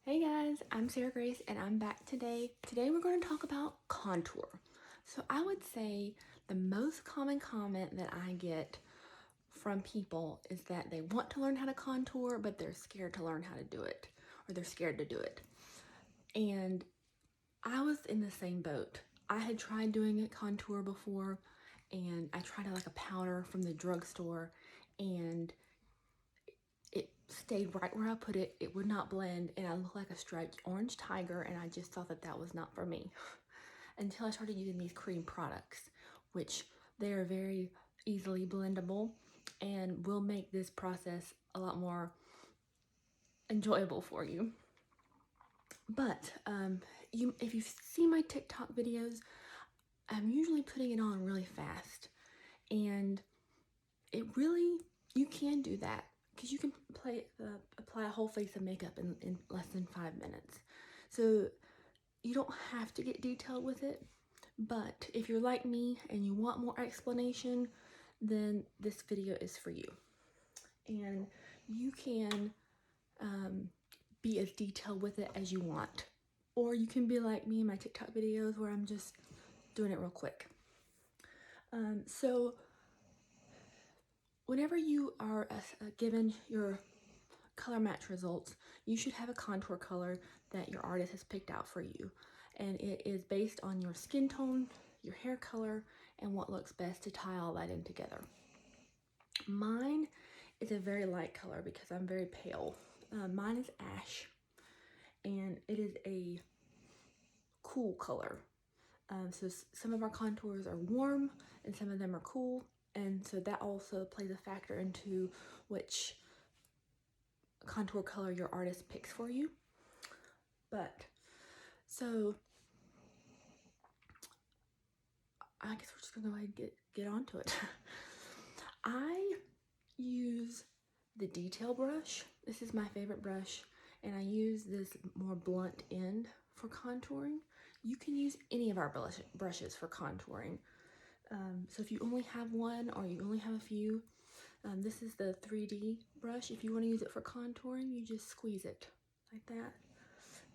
Hey guys, I'm Sarah Grace and I'm back today. Today we're going to talk about contour. So I would say the most common comment that I get from people is that they want to learn how to contour, but they're scared to learn how to do it, or they're scared to do it. And I was in the same boat. I had tried doing a contour before, and I tried like a powder from the drugstore, and it stayed right where I put it. It would not blend, and I looked like a striped orange tiger, and I just thought that that was not for me. Until I started using these cream products, which they are very easily blendable and will make this process a lot more enjoyable for you. But if you see my TikTok videos, I'm usually putting it on really fast, and you can do that because you can apply a whole face of makeup in less than 5 minutes. So you don't have to get detailed with it, but if you're like me and you want more explanation, then this video is for you. And you can be as detailed with it as you want. Or you can be like me in my TikTok videos where I'm just doing it real quick. So whenever you are given your color match results, you should have a contour color that your artist has picked out for you. And it is based on your skin tone, your hair color, and what looks best to tie all that in together. Mine is a very light color because I'm very pale. Mine is ash, and it is a cool color. So some of our contours are warm and some of them are cool, and so that also plays a factor into which contour color your artist picks for you. But so I guess we're just gonna go ahead and get onto it. I use the detail brush. This is my favorite brush, and I use this more blunt end for contouring. You can use any of our brushes for contouring. So if you only have one or you only have a few, this is the 3D brush. If you want to use it for contouring, you just squeeze it like that.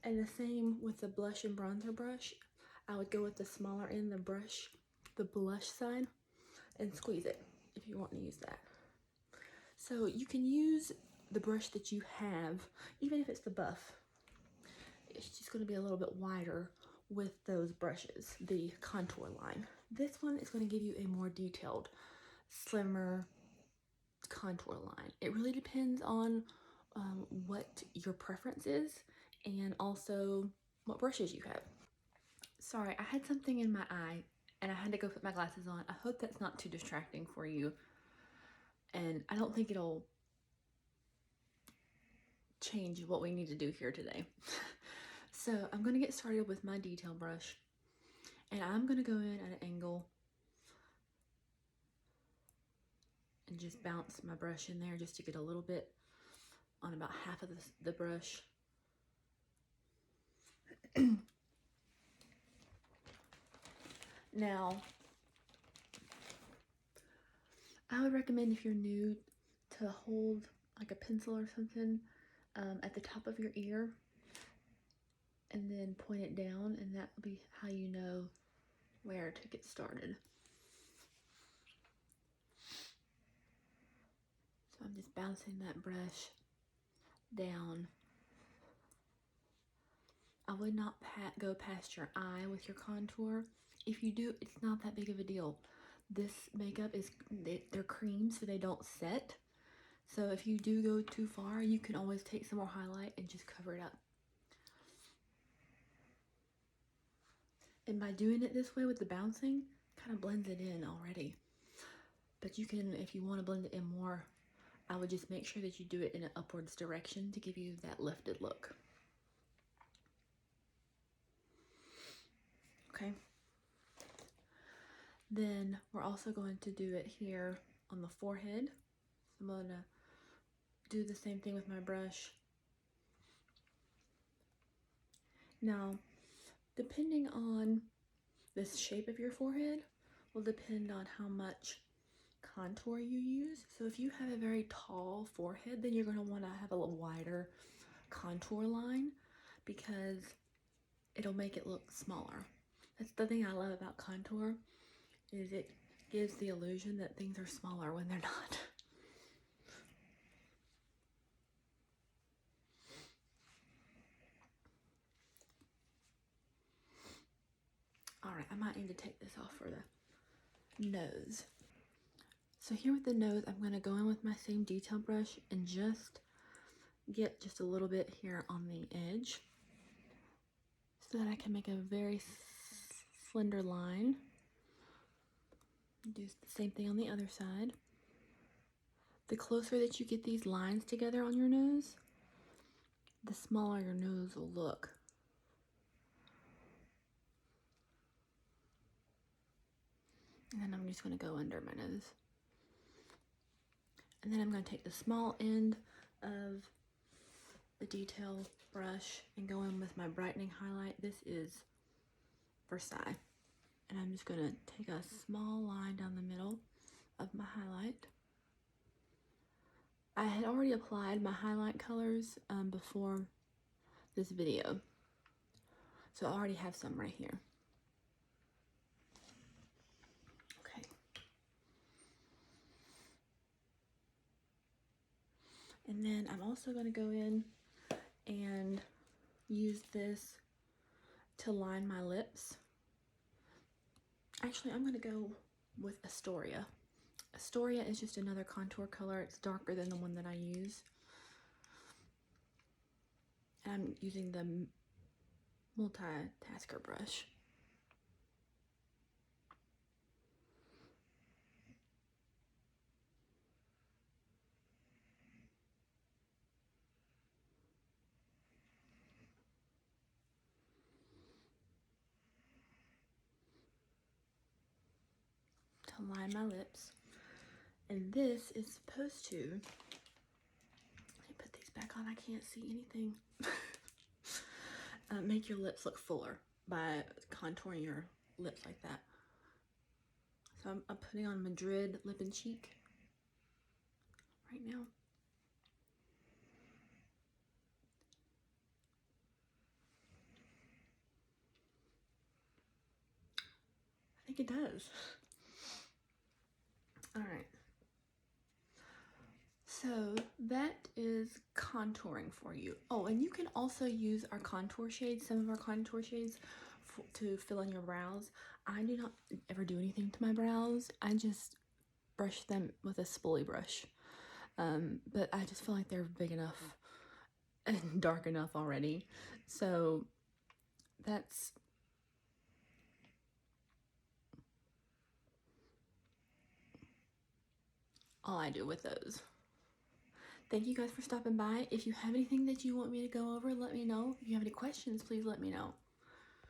And the same with the blush and bronzer brush. I would go with the smaller end, the blush side, and squeeze it if you want to use that. So you can use the brush that you have, even if it's the buff. It's just going to be a little bit wider with those brushes, the contour line. This one is going to give you a more detailed, slimmer contour line. It really depends on what your preference is and also what brushes you have. Sorry, I had something in my eye and I had to go put my glasses on. I hope that's not too distracting for you. And I don't think it'll change what we need to do here today. So I'm going to get started with my detail brush, and I'm going to go in at an angle and just bounce my brush in there just to get a little bit on about half of the brush. Now, I would recommend if you're new to hold like a pencil or something at the top of your ear and then point it down, and that will be how you know where to get started. So I'm just bouncing that brush down. I would not go past your eye with your contour. If you do, it's not that big of a deal. This makeup they're creams, so they don't set. So if you do go too far, you can always take some more highlight and just cover it up. And by doing it this way with the bouncing, kind of blends it in already. But you can, if you want to blend it in more, I would just make sure that you do it in an upwards direction to give you that lifted look. Okay. Then we're also going to do it here on the forehead. I'm going to do the same thing with my brush. Now, depending on the shape of your forehead will depend on how much contour you use. So if you have a very tall forehead, then you're going to want to have a little wider contour line. because it'll make it look smaller. That's the thing I love about contour, is it gives the illusion that things are smaller when they're not. Alright, I might need to take this off for the nose. So here with the nose, I'm going to go in with my same detail brush and just get just a little bit here on the edge so that I can make a very slender line. Do the same thing on the other side. The closer that you get these lines together on your nose, the smaller your nose will look. And then I'm just going to go under my nose. And then I'm going to take the small end of the detail brush and go in with my brightening highlight. This is Versailles. And I'm just going to take a small line down the middle of my highlight. I had already applied my highlight colors before this video, so I already have some right here. Okay. And then I'm also going to go in and use this to line my lips. Actually, I'm going to go with Astoria. Astoria is just another contour color. It's darker than the one that I use. And I'm using the multitasker brush. To line my lips. And this is supposed to, let me put these back on, I can't see anything. Make your lips look fuller by contouring your lips like that. So I'm putting on Madrid Lip and Cheek right now. I think it does. Alright. So that is contouring for you. Oh, and you can also use our contour shades, some of our contour shades to fill in your brows. I do not ever do anything to my brows. I just brush them with a spoolie brush. But I just feel like they're big enough and dark enough already. So that's all I do with those. Thank you guys for stopping by. If you have anything that you want me to go over, let me know. If you have any questions, please let me know.